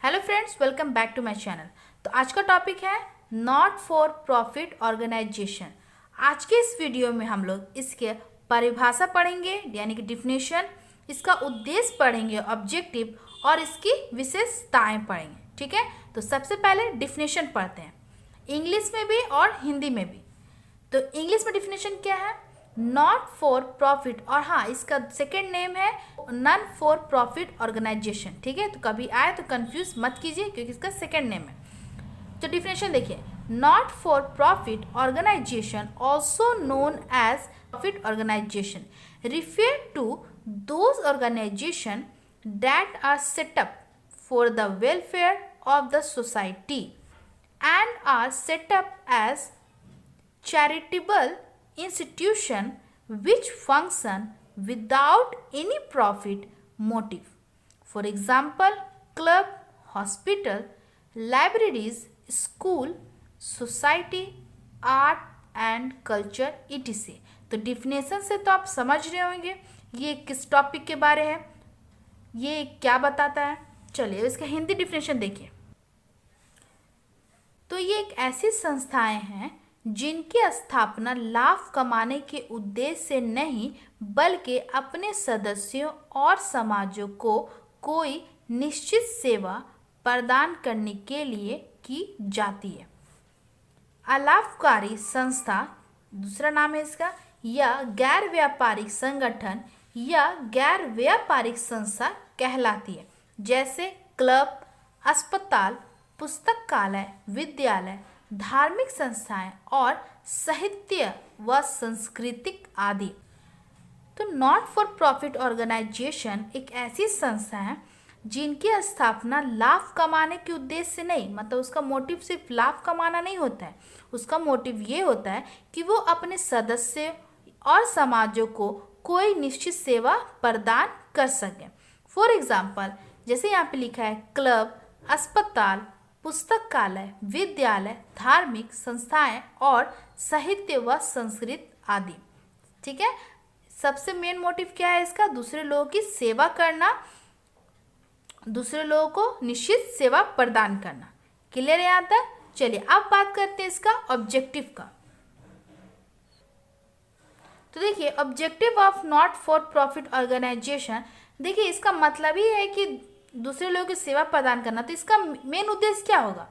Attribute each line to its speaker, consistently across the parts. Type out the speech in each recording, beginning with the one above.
Speaker 1: Hello friends, welcome back to my channel. तो आज का टॉपिक है नॉट फॉर प्रॉफिट ऑर्गेनाइजेशन। आज के इस वीडियो में हम लोग इसके परिभाषा पढ़ेंगे, यानी कि डिफिनेशन, इसका उद्देश्य पढ़ेंगे, ऑब्जेक्टिव, और इसकी विशेषताएं पढ़ेंगे। ठीक है, तो सबसे पहले डिफिनेशन पढ़ते हैं, इंग्लिश में भी और हिंदी में भी। तो इंग्लिश में डिफिनेशन क्या है? नॉट फॉर प्रॉफिट, और हाँ, इसका सेकेंड नेम है नन फॉर प्रॉफिट ऑर्गेनाइजेशन। ठीक है, तो कभी आए तो कंफ्यूज मत कीजिए क्योंकि इसका सेकेंड नेम है। तो डिफिनेशन देखिए, not for profit organisation also known as profit organisation refer to those organisation that are set up for the welfare of the society and are set up as charitable institution which function without any profit motive. For example, club, hospital, libraries, school, society, art and culture etc. तो definition से तो आप समझ रहे होंगे ये किस topic के बारे है, ये क्या बताता है। चलिए इसका हिंदी डिफिनेशन देखिए। तो ये एक ऐसी संस्थाएं हैं जिनकी स्थापना लाभ कमाने के उद्देश्य से नहीं बल्कि अपने सदस्यों और समाजों को कोई निश्चित सेवा प्रदान करने के लिए की जाती है। अलाभकारी संस्था दूसरा नाम है इसका, या गैर व्यापारिक संगठन या गैर व्यापारिक संस्था कहलाती है, जैसे क्लब, अस्पताल, पुस्तकालय, विद्यालय, धार्मिक संस्थाएं और साहित्य व सांस्कृतिक आदि। तो नॉट फॉर प्रॉफिट ऑर्गेनाइजेशन एक ऐसी संस्था है जिनकी स्थापना लाभ कमाने के उद्देश्य से नहीं, मतलब उसका मोटिव सिर्फ लाभ कमाना नहीं होता है, उसका मोटिव ये होता है कि वो अपने सदस्य और समाजों को कोई निश्चित सेवा प्रदान कर सके। फॉर एग्जाम्पल, जैसे यहाँ पे लिखा है क्लब, अस्पताल, पुस्तकालय, विद्यालय, धार्मिक संस्थाएं और साहित्य व संस्कृत आदि। ठीक है, सबसे मेन मोटिव क्या है इसका? दूसरे लोगों की सेवा करना, दूसरे लोगों को निश्चित सेवा प्रदान करना। क्लियर है यहाँ तक? चलिए अब बात करते हैं इसका ऑब्जेक्टिव का। तो देखिए, objective of not for profit organisation, देखिए इसका मतलब ही है कि दूसरे लोगों की सेवा प्रदान करना। तो इसका मेन उद्देश्य क्या होगा?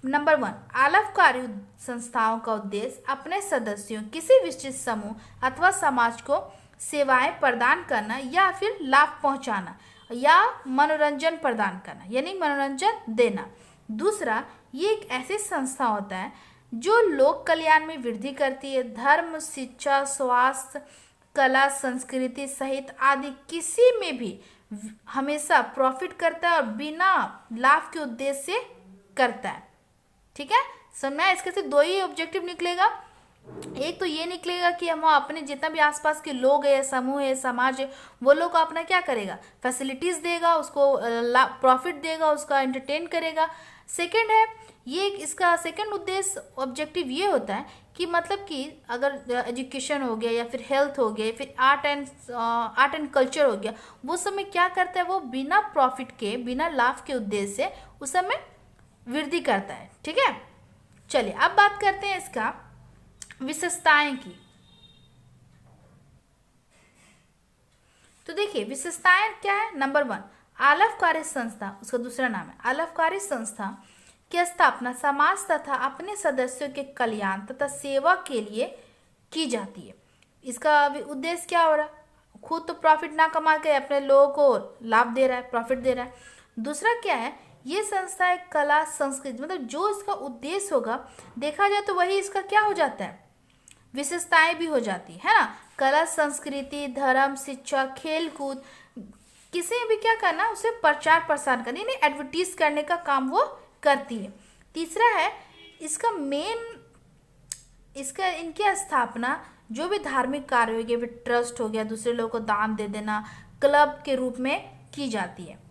Speaker 1: नंबर 1, अलाभकारी संस्थाओं का उद्देश्य अपने सदस्यों, किसी विशिष्ट समूह अथवा समाज को सेवाएं प्रदान करना या फिर लाभ पहुंचाना या मनोरंजन प्रदान करना, यानी मनोरंजन देना। दूसरा, ये एक ऐसी संस्था होता है जो लोक कल्याण में वृद्धि करती है, धर्म, शिक्षा, स्वास्थ्य, कला, संस्कृति सहित आदि किसी में भी हमेशा प्रॉफिट करता है और बिना लाभ के उद्देश्य से करता है। ठीक है, समझना। इसके से दो ही ऑब्जेक्टिव निकलेगा। एक तो ये निकलेगा कि हम अपने जितना भी आसपास के लोग है, समूह है, समाज है, वो लोग को अपना क्या करेगा? फैसिलिटीज देगा, उसको प्रॉफिट देगा, उसका एंटरटेन करेगा। सेकंड है, ये इसका सेकंड उद्देश्य ऑब्जेक्टिव ये होता है कि मतलब कि अगर एजुकेशन हो गया या फिर हेल्थ हो गया, फिर आर्ट एंड कल्चर हो गया, वो सब में क्या करता है? वो बिना प्रॉफिट के, बिना लाभ के उद्देश्य से उस सब में वृद्धि करता है। ठीक है, चलिए अब बात करते हैं इसका विशेषताएं की। तो देखिए विशेषताएं क्या है? नंबर 1, अलाभकारी संस्था, उसका दूसरा नाम है अलाभकारी संस्था की स्थापना समाज तथा अपने सदस्यों के कल्याण तथा सेवा के लिए की जाती है। इसका उद्देश्य क्या हो रहा है? खुद तो प्रॉफिट ना कमा के अपने लोगों को लाभ दे रहा है, प्रॉफिट दे रहा है। दूसरा क्या है? ये संस्था एक कला, संस्कृति, मतलब जो इसका उद्देश्य होगा, देखा जाए तो वही इसका क्या हो जाता है? विशेषताएं भी हो जाती है ना। कला, संस्कृति, धर्म, शिक्षा, खेल कूद, किसी में भी क्या करना, उसे प्रचार प्रसार करना, यानी एडवर्टीज करने का काम वो करती है। तीसरा है इसका इनकी स्थापना जो भी धार्मिक कार्य हो गया, फिर ट्रस्ट हो गया, दूसरे लोगों को दान दे देना, क्लब के रूप में की जाती है।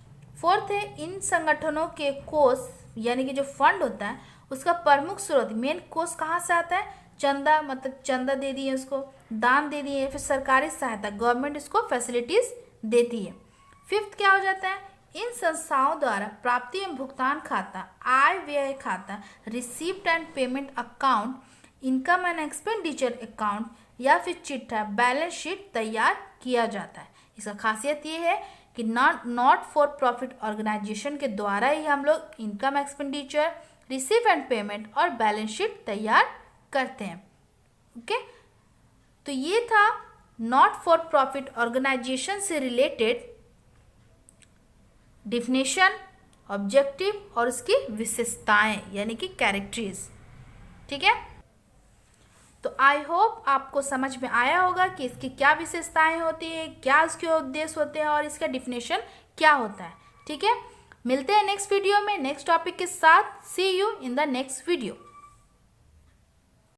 Speaker 1: फोर्थ है, इन संगठनों के कोष, यानी कि जो फंड होता है उसका प्रमुख स्रोत, मेन कोष कहाँ से आता है? चंदा, मतलब चंदा दे दिए उसको, दान दे दिए, फिर सरकारी सहायता, गवर्नमेंट इसको फैसिलिटीज देती है। फिफ्थ क्या हो जाता है इन संस्थाओं द्वारा प्राप्ति एवं भुगतान खाता, आय व्यय खाता, receipt and payment account, income and expenditure account या फिर चिट्ठा बैलेंस शीट तैयार किया जाता है। इसका खासियत ये है कि नॉट फॉर प्रॉफिट ऑर्गेनाइजेशन के द्वारा ही हम लोग income expenditure, receive and payment और बैलेंस शीट तैयार करते हैं। ओके, तो ये था नॉट फॉर प्रॉफिट ऑर्गेनाइजेशन से रिलेटेड डिफिनेशन, ऑब्जेक्टिव और उसकी विशेषताएं यानी कि कैरेक्टरीज। ठीक है, तो आई होप आपको समझ में आया होगा कि इसकी क्या विशेषताएं होती है, क्या इसके उद्देश्य होते हैं और इसका डिफिनेशन क्या होता है। ठीक है, मिलते हैं नेक्स्ट वीडियो में नेक्स्ट टॉपिक के साथ। See you in the next video.